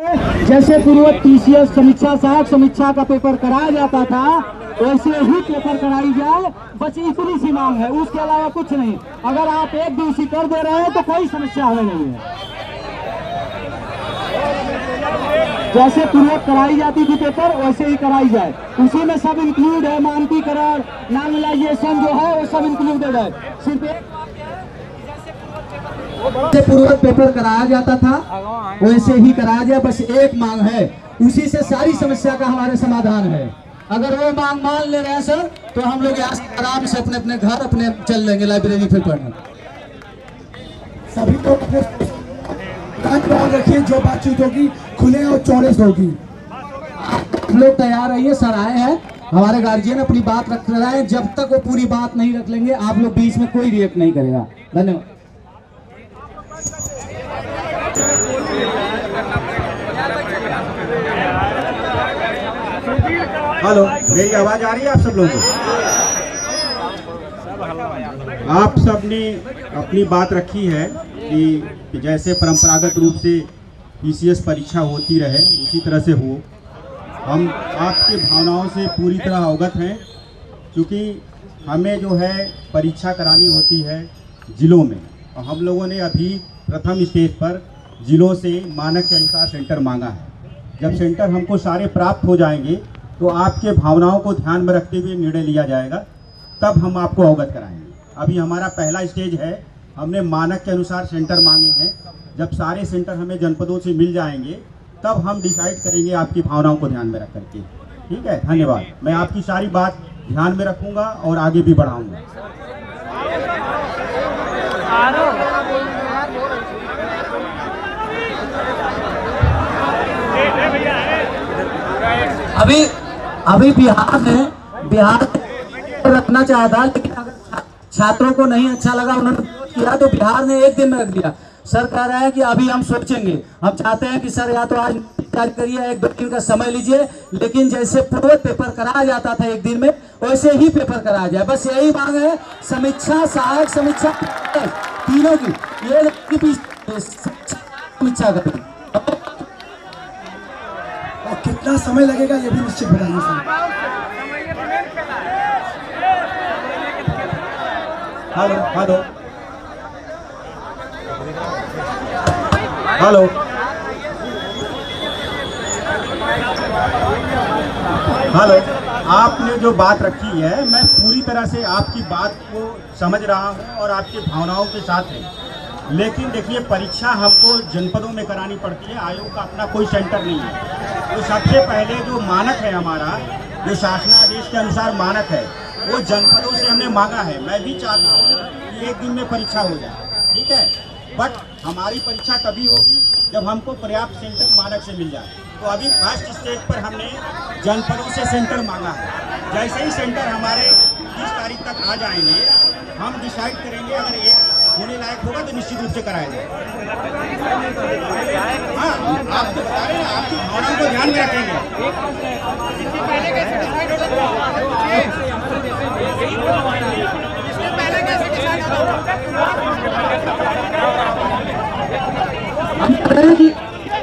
जैसे पूर्ववत TCS समीक्षा सहायक समीक्षा का पेपर कराया जाता था वैसे ही पेपर कराई जाए, बस इतनी सी मांग है, उसके अलावा कुछ नहीं। अगर आप एक दिवसीय कर दे रहे हैं तो कोई समस्या हमें नहीं है। जैसे पूर्ववत कराई जाती थी पेपर वैसे ही कराई जाए, उसी में सब इंक्लूड है, मानकीकरण नॉर्मलाइजेशन जो है वो सब इंक्लूडेड है। सिर्फ एक पूर्ववत पेपर कराया जाता था वैसे ही कराया जाए, बस एक मांग है, उसी से सारी समस्या का हमारे समाधान है। अगर वो मांग मान ले रहे हैं सर तो हम लोग यहाँ से आराम से अपने अपने घर अपने चल लेंगे लाइब्रेरी फिर पढ़ने। सभी लोग अपने रखिए, जो बातचीत होगी खुले और चौड़े से होगी। हम लोग तैयार रहिए, सर आए हैं, हमारे गार्जियन अपनी बात रख रहे हैं, जब तक वो पूरी बात नहीं रख लेंगे आप लोग बीच में कोई रिएक्ट नहीं करेगा। धन्यवाद। हेलो, मेरी आवाज आ रही है आप सब लोगों को? आप सब ने अपनी बात रखी है कि जैसे परंपरागत रूप से TCS परीक्षा होती रहे उसी तरह से हो। हम आपकी भावनाओं से पूरी तरह अवगत हैं, क्योंकि हमें जो है परीक्षा करानी होती है जिलों में, और हम लोगों ने अभी प्रथम स्टेज पर जिलों से मानक के अनुसार सेंटर मांगा है। जब सेंटर हमको सारे प्राप्त हो जाएंगे तो आपके भावनाओं को ध्यान में रखते हुए निर्णय लिया जाएगा, तब हम आपको अवगत कराएंगे। अभी हमारा पहला स्टेज है, हमने मानक के अनुसार सेंटर मांगे हैं। जब सारे सेंटर हमें जनपदों से मिल जाएंगे तब हम डिसाइड करेंगे आपकी भावनाओं को ध्यान में रख करके। ठीक है, धन्यवाद। मैं आपकी सारी बात ध्यान में रखूंगा और आगे भी बढ़ाऊंगा। अभी बिहार रखना चाहा था, लेकिन अगर छात्रों को नहीं अच्छा लगा, उन्होंने किया तो बिहार ने एक दिन में रख दिया। सर कह रहा है कि अभी हम सोचेंगे। हम चाहते हैं कि सर या तो आज तैयारी करिए, एक दो दिन का समय लीजिए, लेकिन जैसे पूर्व पेपर कराया जाता था एक दिन में वैसे ही पेपर कराया जाए, बस यही मांग है। समीक्षा सहायक समीक्षा तीनों की ये समीक्षा करें। और कितना समय लगेगा ये भी निश्चित बताइए sir. Hello hello hello, hello, आपने जो बात रखी है मैं पूरी तरह से आपकी बात को समझ रहा हूँ और आपकी भावनाओं के साथ है, लेकिन देखिए परीक्षा हमको जनपदों में करानी पड़ती है, आयोग का अपना कोई सेंटर नहीं है। तो सबसे पहले जो मानक है हमारा, जो शासनादेश के अनुसार मानक है, वो जनपदों से हमने मांगा है। मैं भी चाहता हूँ कि एक दिन में परीक्षा हो जाए, ठीक है, बट हमारी परीक्षा तभी होगी जब हमको पर्याप्त सेंटर मानक से मिल जाए। तो अभी फर्स्ट स्टेज पर हमने जनपदों से सेंटर मांगा है। जैसे ही सेंटर हमारे 30 तारीख तक आ जाएंगे हम डिसाइड करेंगे, अगर एक होने लायक होगा तो निश्चित रूप से कराया जाए। हाँ, आपको बता रहे हैं, आपकी भावनाओं को ध्यान में रखेंगे।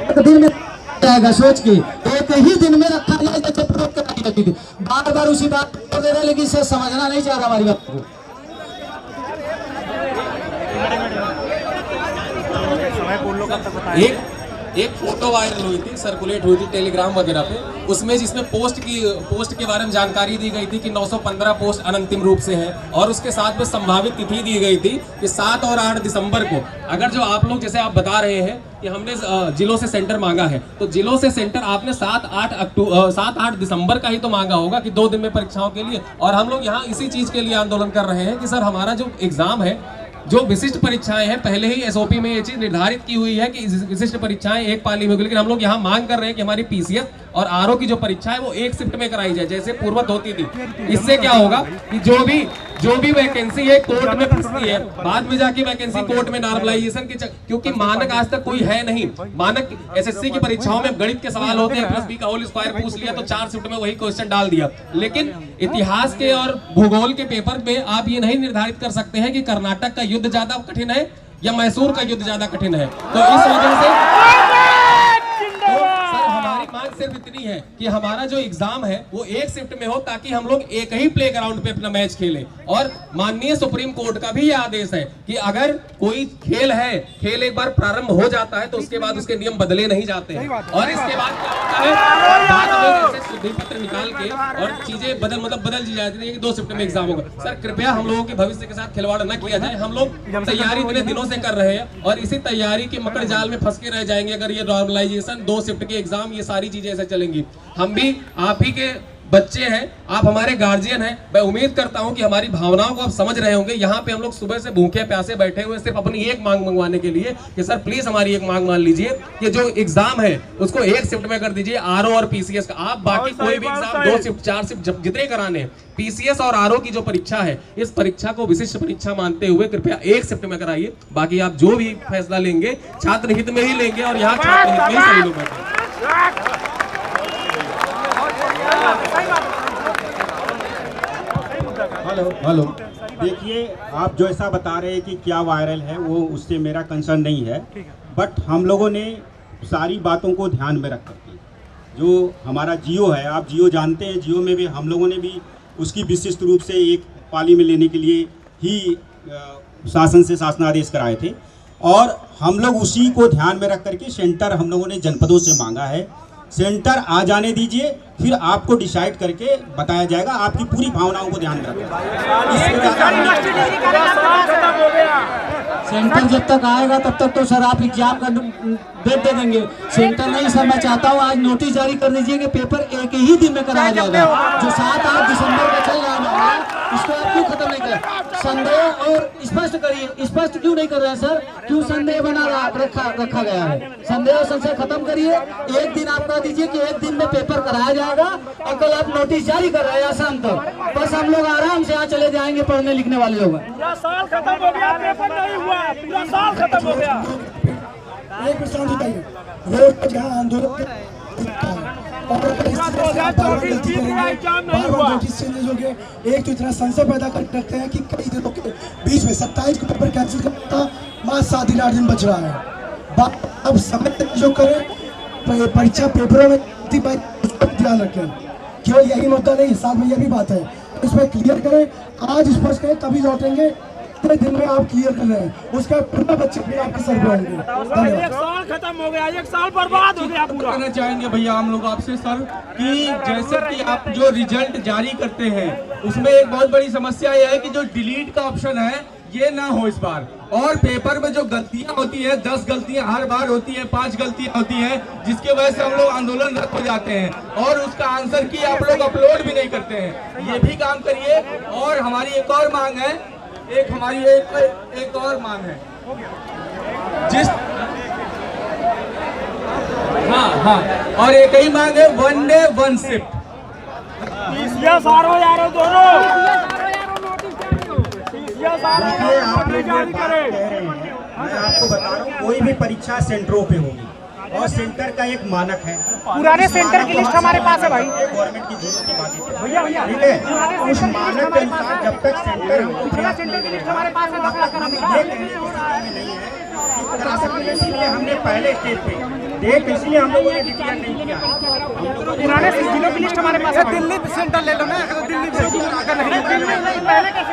एक दिन में जाएगा, सोच के एक ही दिन में रखा जाए, जैसे प्रयोग कराई जाती थी। बार बार उसी बात को दे रहे, लेकिन इसे समझना नहीं चाह रहा हमारी बात को। एक फोटो वायरल हुई थी, सर्कुलेट हुई थी टेलीग्राम वगैरह पे, उसमें जिसमें पोस्ट के बारे में जानकारी दी गई थी कि 915 पोस्ट अनंतिम रूप से है, और उसके साथ में संभावित तिथि दी गई थी कि 7 और 8 दिसंबर को, अगर जो आप लोग जैसे आप बता रहे हैं कि हमने जिलों से सेंटर मांगा है, तो जिलों से सेंटर आपने 7-8 दिसंबर का ही तो मांगा होगा कि 2 दिन में परीक्षाओं के लिए। और हम लोग यहाँ इसी चीज के लिए आंदोलन कर रहे हैं कि सर हमारा जो एग्जाम है, जो विशिष्ट परीक्षाएं हैं, पहले ही SOP में ये चीज निर्धारित की हुई है कि विशिष्ट परीक्षाएं एक पाली में होगी, लेकिन हम लोग यहाँ मांग कर रहे हैं कि हमारी PCS और RO की जो परीक्षा है वो एक शिफ्ट में कराई जाए, जैसे पूर्ववत होती थी। इससे क्या होगा कि जो भी वैकेंसी है कोर्ट में फंसती है, बाद में जाके वैकेंसी कोर्ट में नॉर्मलाइजेशन की, क्योंकि मानक आज तक कोई है नहीं। मानक SSC की परीक्षाओं में गणित के सवाल होते हैं, +b का होल स्क्वायर पूछ लिया तो 4 शिफ्ट में वही क्वेश्चन डाल दिया। लेकिन इतिहास के और भूगोल के पेपर में आप ये नहीं निर्धारित कर सकते हैं कि कर्नाटक का युद्ध ज्यादा कठिन है या मैसूर का युद्ध ज्यादा कठिन है। तो इस वजह से बात सिर्फ इतनी है कि हमारा जो एग्जाम है वो एक शिफ्ट में हो, ताकि हम लोग एक ही प्ले ग्राउंड पे अपना मैच खेलें। और माननीय सुप्रीम कोर्ट का भी ये आदेश है कि अगर कोई खेल है, खेल एक बार प्रारंभ हो जाता है तो उसके बाद उसके नियम बदले नहीं जाते हैं। और इसके बाद क्या होता है, बाद में ऐसे शुद्धि पत्र निकाल के और चीजें बदल दी जाती है कि 2 शिफ्ट में एग्जाम होगा। सर कृपया हम लोगों के भविष्य के साथ खिलवाड़ न किया जाए। हम लोग तैयारी इतने दिनों से कर रहे हैं और इसी तैयारी के मकड़ जाल में फंस के रह जाएंगे अगर ये नॉर्मलाइजेशन, 2 शिफ्ट के एग्जाम, ये सारी चीजें ऐसे चलेंगी। हम भी आप ही के बच्चे हैं, आप हमारे गार्जियन हैं। मैं उम्मीद करता हूं कि हमारी भावनाओं को आप समझ रहे होंगे। यहाँ पे हम लोग सुबह से भूखे प्यासे बैठे हुए सिर्फ अपनी एक मांग मंगवाने के लिए कि सर प्लीज हमारी एक मांग मान लीजिए कि जो एग्जाम है उसको एक शिफ्ट में कर दीजिए, आरओ और पीसीएस का। आप बाकी कोई भी एग्जाम 2 शिफ्ट 4 शिफ्ट जितने कराने, पीसीएस और आरओ की जो परीक्षा है, इस परीक्षा को विशिष्ट परीक्षा मानते हुए कृपया एक शिफ्ट में कराइए। बाकी आप जो भी फैसला लेंगे छात्र हित में ही लेंगे और यहाँ छात्र हित में ही सभी लोग बैठे। हेलो, देखिए आप जो ऐसा बता रहे हैं कि क्या वायरल है, वो उससे मेरा कंसर्न नहीं है। बट हम लोगों ने सारी बातों को ध्यान में रख करके, जो हमारा जियो है, आप जियो जानते हैं, जियो में भी हम लोगों ने भी उसकी विशिष्ट रूप से एक पाली में लेने के लिए ही शासन से शासनादेश कराए थे। और हम लोग उसी को ध्यान में रख करके सेंटर हम लोगों ने जनपदों से मांगा है। सेंटर आ जाने दीजिए, फिर आपको डिसाइड करके बताया जाएगा। आपकी पूरी भावनाओं को ध्यान में रखें। सेंटर जब तक आएगा तब तक तो सर आप एग्जाम का डेट दे देंगे। सेंटर नहीं सर, मैं चाहता हूँ आज नोटिस जारी कर दीजिए कि पेपर एक ही दिन में कराया जाएगा। जो 7-8 दिसंबर का चल रहा है इसको आप क्यों खत्म नहीं कर संदेह और स्पष्ट करिए। स्पष्ट क्यों नहीं कर रहे हैं सर? क्यों संदेह बना रखा गया है? संदेह और संशय खत्म करिए। एक दिन आप कह दीजिए कि एक दिन में पेपर कराया जाएगा और कल आप नोटिस जारी कर रहे हैं आसाम तक। बस हम लोग आराम से यहाँ चले जाएंगे पढ़ने लिखने वाले लोग। पूरा साल खत्म हो गया, पेपर नहीं हुआ, पूरा साल खत्म हो गया। एक प्रश्न बताइए, रोज जहाँ आंदोलन एक तो इतना संशय पैदा कर रखते हैं कि कई दिनों के बीच में 27 को पेपर कैंसिल करना था, मात्र 7-8 दिन बच रहा है। अब समय जो करें परीक्षा पेपरों में ध्यान रखें। केवल यही मुद्दा नहीं, साथ में यह भी बात है, इसमें क्लियर करें। आज स्पष्ट करें तभी लौटेंगे। कितने दिन में आप क्लियर कर रहे हैं, उसका पूरा बच्चे फिर आपके सर पे आएंगे। एक साल खत्म हो गया, एक साल बर्बाद हो गया पूरा। कहना चाहेंगे भैया हम लोग आपसे सर कि जैसे कि आप जो रिजल्ट जारी करते हैं उसमें एक बहुत बड़ी समस्या यह है कि जो डिलीट का ऑप्शन है ये ना हो इस बार। और पेपर में जो गलतियां होती है, 10 गलतियां हर बार होती है, 5 गलतियां होती हैं, जिसके वजह से हम लोग आंदोलनरत हो जाते हैं और उसका आंसर की आप लोग अपलोड भी नहीं करते हैं। ये भी काम करिए। और हमारी एक और मांग है, एक और मांग है हाँ और एक ही मांग है, 1 डे 1 शिफ्ट। दोनों देखिए आप लोग जो बात कह रहे हैं, मैं आपको बता रहा हूँ, कोई भी परीक्षा सेंटरों पे होगी और सेंटर का एक मानक है। पुराने सेंटर की लिस्ट हमारे पास है भाई। गवर्नमेंट की जीरो की बात है, ठीक है। उस मानक के अनुसार जब तक सेंटर सेंटर की लिस्ट हमारे पास है, ये कहने की स्थिति में नहीं है कि करा सकते हैं। इसलिए हमने पहले स्टेज पे डेट, इसलिए हम लोगों ने डिक्लेयर नहीं किया। पुराने जिलों की लिस्ट हमारे पास है। दिल्ली सेंटर ले लो ना, दिल्ली पहले कैसे